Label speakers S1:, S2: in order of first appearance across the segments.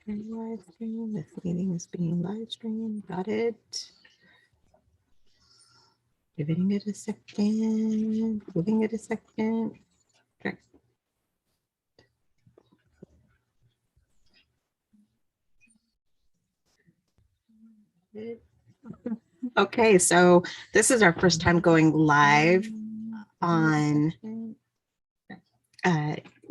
S1: Live stream. This meeting is being live streamed. Got it. Giving it a second. Giving it a second. Okay, so this is our first time going live on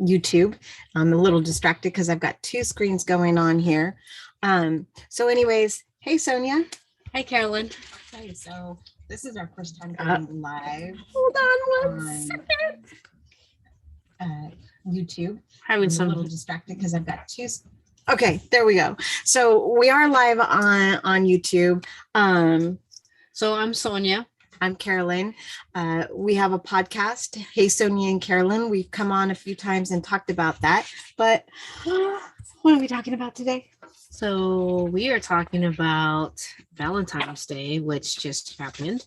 S1: YouTube. I'm a little distracted because I've got two screens going on here. So anyways, hey Sonia.
S2: Hi Carolyn.
S1: Okay, so this is our first time going live.
S2: Hold on one second.
S1: YouTube.
S2: Having
S1: I'm a little
S2: some.
S1: distracted because I've got two. Okay, there we go. So we are live on YouTube.
S2: So I'm Sonia.
S1: I'm Carolyn. We have a podcast, Hey Sonia and Carolyn. We've come on a few times and talked about that. But what are we talking about today?
S2: So we are talking about Valentine's Day, which just happened,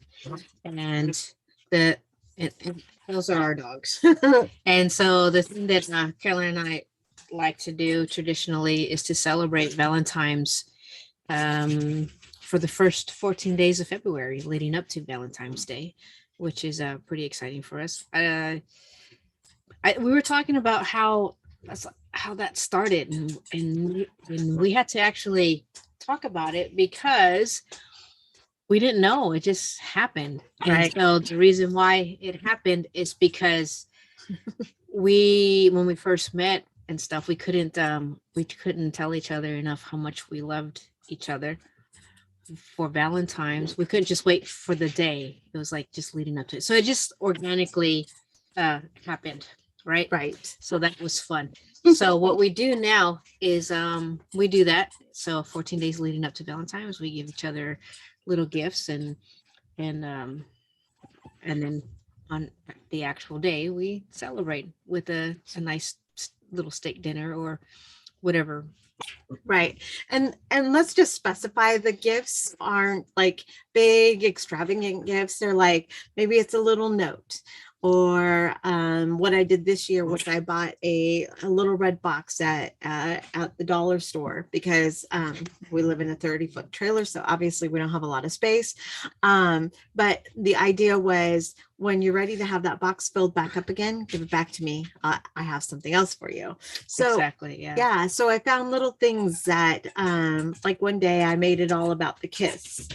S2: and those are our dogs. And so the thing that Carolyn and I like to do traditionally is to celebrate Valentine's for the first 14 days of February leading up to Valentine's Day, which is pretty exciting for us. We were talking about how that started, and we had to actually talk about it because we didn't know, it just happened.
S1: Right.
S2: And so the reason why it happened is because when we first met and stuff, we couldn't tell each other enough how much we loved each other. For Valentine's, we couldn't just wait for the day. It was like just leading up to it, so it just organically happened, right? So that was fun. So what we do now is we do that. So 14 days leading up to Valentine's, we give each other little gifts, and then on the actual day we celebrate with a nice little steak dinner or whatever.
S1: Right. And let's just specify, the gifts aren't like big extravagant gifts. They're like, maybe it's a little note, or what I did this year, which I bought a little red box at the dollar store, because we live in a 30-foot trailer, so obviously we don't have a lot of space. But the idea was, when you're ready to have that box filled back up again, give it back to me. I have something else for you. So
S2: Exactly.
S1: yeah, so I found little things that like one day I made it all about the kiss,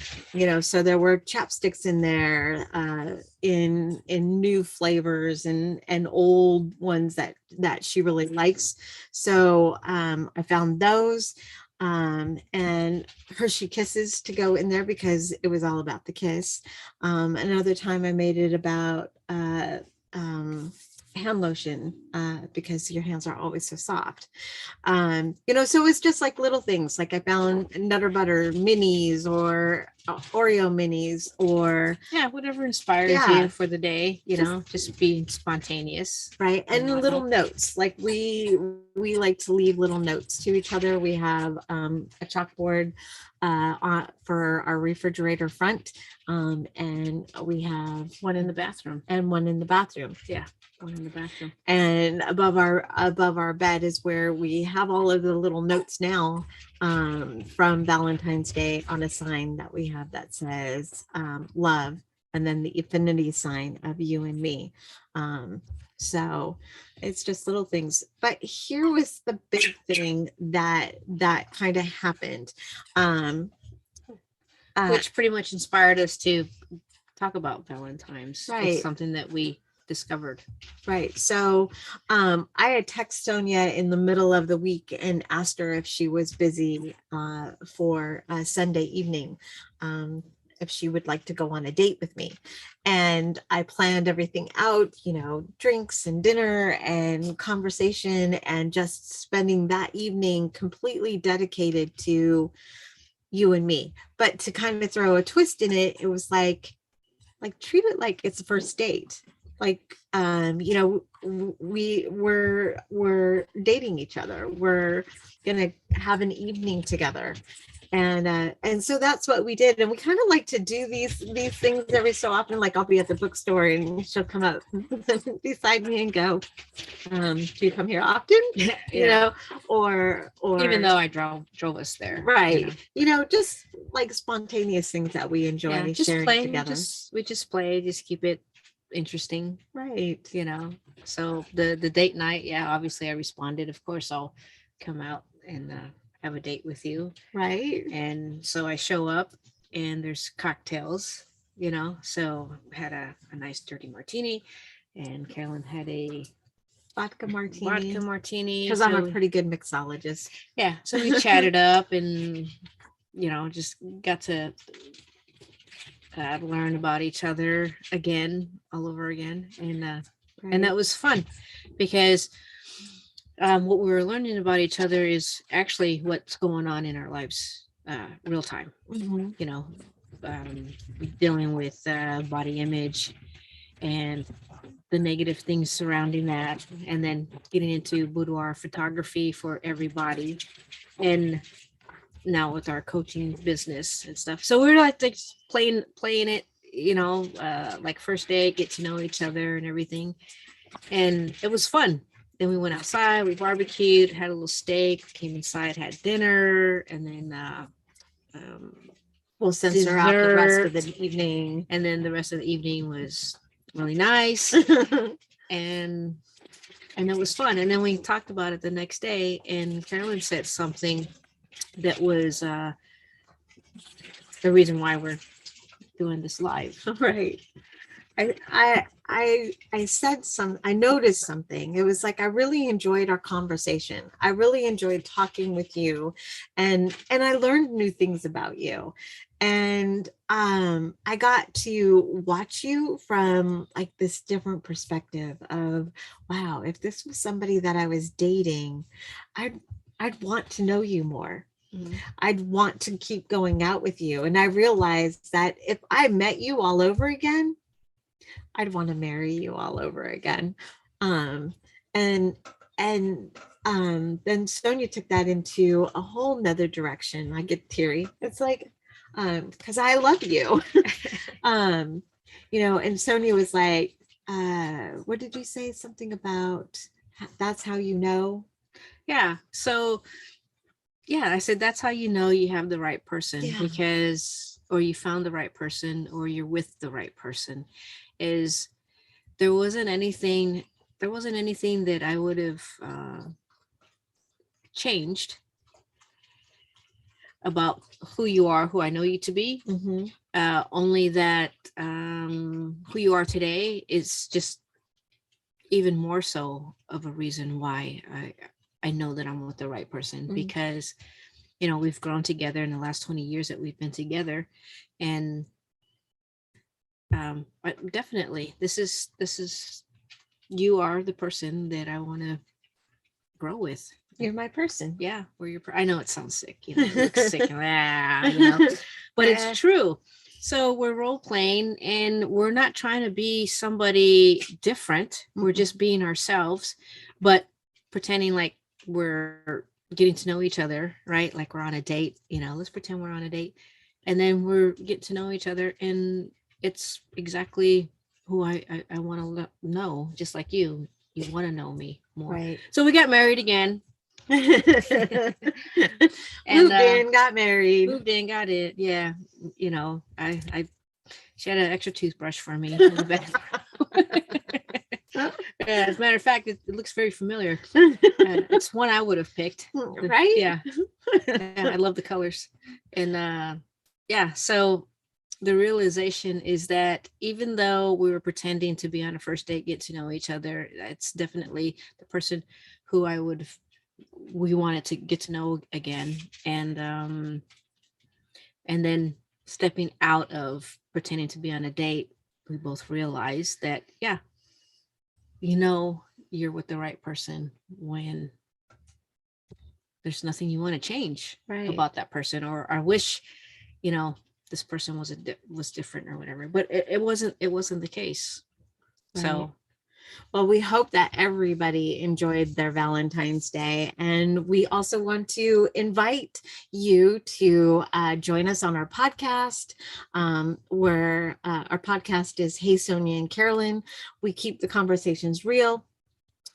S1: so there were chapsticks in there, in new flavors, and old ones that she really likes. So I found those, and Hershey Kisses to go in there because it was all about the kiss. Another time I made it about hand lotion, because your hands are always so soft. So it's just like little things. Like I found Nutter Butter minis, or Oreo minis, or
S2: whatever inspires
S1: Yeah.
S2: you for the day, just be spontaneous.
S1: right. And
S2: whatnot.
S1: little notes, like we like to leave little notes to each other. We have a chalkboard for our refrigerator front, and we have
S2: One in the bathroom.
S1: one in the bathroom.
S2: One in the bathroom.
S1: And above our bed is where we have all of the little notes now, from Valentine's Day, on a sign that we have that says love, and then the infinity sign of you and me. So it's just little things. But here was the big thing that kind of happened.
S2: Which pretty much inspired us to talk about Valentine's.
S1: Right.
S2: It's something that we discovered.
S1: Right. So I had texted Sonia in the middle of the week and asked her if she was busy for Sunday evening, if she would like to go on a date with me. And I planned everything out, drinks and dinner and conversation, and just spending that evening completely dedicated to you and me. But to kind of throw a twist in it, it was like treat it like it's a first date. Like, we're dating each other. We're gonna have an evening together, And so that's what we did, and we kind of like to do these things every so often. Like I'll be at the bookstore and she'll come up beside me and go, do you come here often? You
S2: Yeah.
S1: know, or
S2: Even though I drove us there.
S1: right, just like spontaneous things that we enjoy
S2: Yeah, just
S1: sharing
S2: play.
S1: together.
S2: We just play, just keep it interesting,
S1: Right.
S2: So the date night, yeah, obviously I responded, of course I'll come out and have a date with you.
S1: Right.
S2: And so I show up and there's cocktails, so I had a nice dirty martini, and Carolyn had a
S1: Vodka
S2: vodka martini.
S1: Because I'm a pretty good mixologist.
S2: Yeah, so we chatted up and just got to learn about each other again, all over again, and that was fun because what we were learning about each other is actually what's going on in our lives, real time.
S1: Mm-hmm.
S2: Dealing with body image and the negative things surrounding that, and then getting into boudoir photography for everybody, and now with our coaching business and stuff. So we're like playing it, like first day, get to know each other and everything. And it was fun. Then we went outside, we barbecued, had a little steak, came inside, had dinner, and then
S1: we'll censor out the rest of
S2: dessert.
S1: the evening.
S2: And then the rest of the evening was really nice. and it was fun. And then we talked about it the next day, and Carolyn said something that was the reason why we're doing this live.
S1: Right. I said I noticed something. It was like I really enjoyed our conversation. I really enjoyed talking with you, and I learned new things about you. And I got to watch you from like this different perspective of, wow, if this was somebody that I was dating, I'd want to know you more. Mm-hmm. I'd want to keep going out with you. And I realized that if I met you all over again, I'd want to marry you all over again. And then Sonia took that into a whole nother direction. I get teary. It's like, because I love you. And Sonia was like, what did you say? Something about that's how you know?
S2: Yeah. So yeah, I said that's how you know you have the right person, because, or you found the right person, or you're with the right person. Is there wasn't anything that I would have changed about who you are, who I know you to be.
S1: Mm-hmm.
S2: Only that who you are today is just even more so of a reason why I know that I'm with the right person. Mm-hmm. Because we've grown together in the last 20 years that we've been together, and but definitely this is you are the person that I want to grow with.
S1: You're my person.
S2: Yeah, I know it sounds sick, you look sick, but it's true. So we're role playing, and we're not trying to be somebody different. Mm-hmm. We're just being ourselves, but pretending like we're getting to know each other, right? Like we're on a date, let's pretend we're on a date, and then we're getting to know each other, and it's exactly who I want to know, just like you want to know me more. Right. So we got married again.
S1: And moved in, got married.
S2: Moved in, got it. Yeah. I she had an extra toothbrush for me in the bathroom. Yeah, as a matter of fact, it looks very familiar. It's one I would have picked.
S1: Right?
S2: Yeah. I love the colors. And so the realization is that even though we were pretending to be on a first date, get to know each other, it's definitely the person who we wanted to get to know again. And then stepping out of pretending to be on a date, we both realized that, you're with the right person when there's nothing you want to change about that person, or I wish, this person was different or whatever, but it wasn't the case. Right. So
S1: Well, we hope that everybody enjoyed their Valentine's Day. And we also want to invite you to join us on our podcast, where our podcast is Hey, Sonia and Carolyn. We keep the conversations real.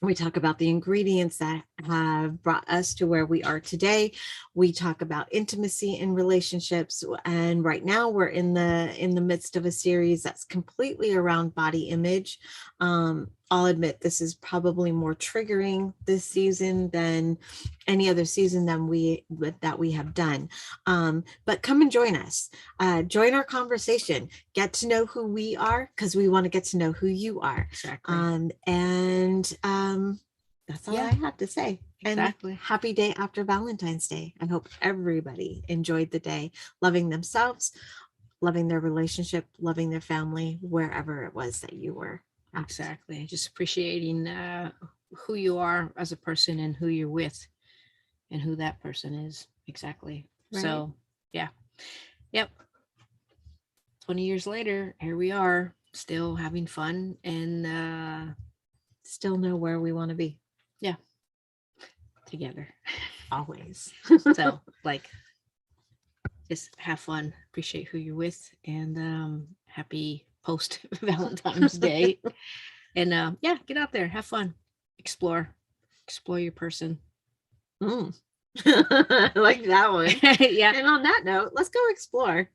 S1: We talk about the ingredients that have brought us to where we are today. We talk about intimacy in relationships, and right now we're in the midst of a series that's completely around body image. I'll admit this is probably more triggering this season than any other season that we have done. But come and join us. Join our conversation. Get to know who we are, because we want to get to know who you are.
S2: Exactly.
S1: That's all
S2: Yeah.
S1: I have to say.
S2: Exactly.
S1: And happy day after Valentine's Day. I hope everybody enjoyed the day, loving themselves, loving their relationship, loving their family, wherever it was that you were at.
S2: Exactly. Just appreciating who you are as a person and who you're with and who that person is. Exactly.
S1: Right.
S2: So, yeah. Yep. 20 years later, here we are, still having fun and
S1: Still know where we want to be
S2: together.
S1: always.
S2: So, like, just have fun, appreciate who you're with, and happy post Valentine's Day. And yeah, get out there, have fun, explore your person.
S1: I like that one.
S2: Yeah.
S1: And on that note, let's go explore.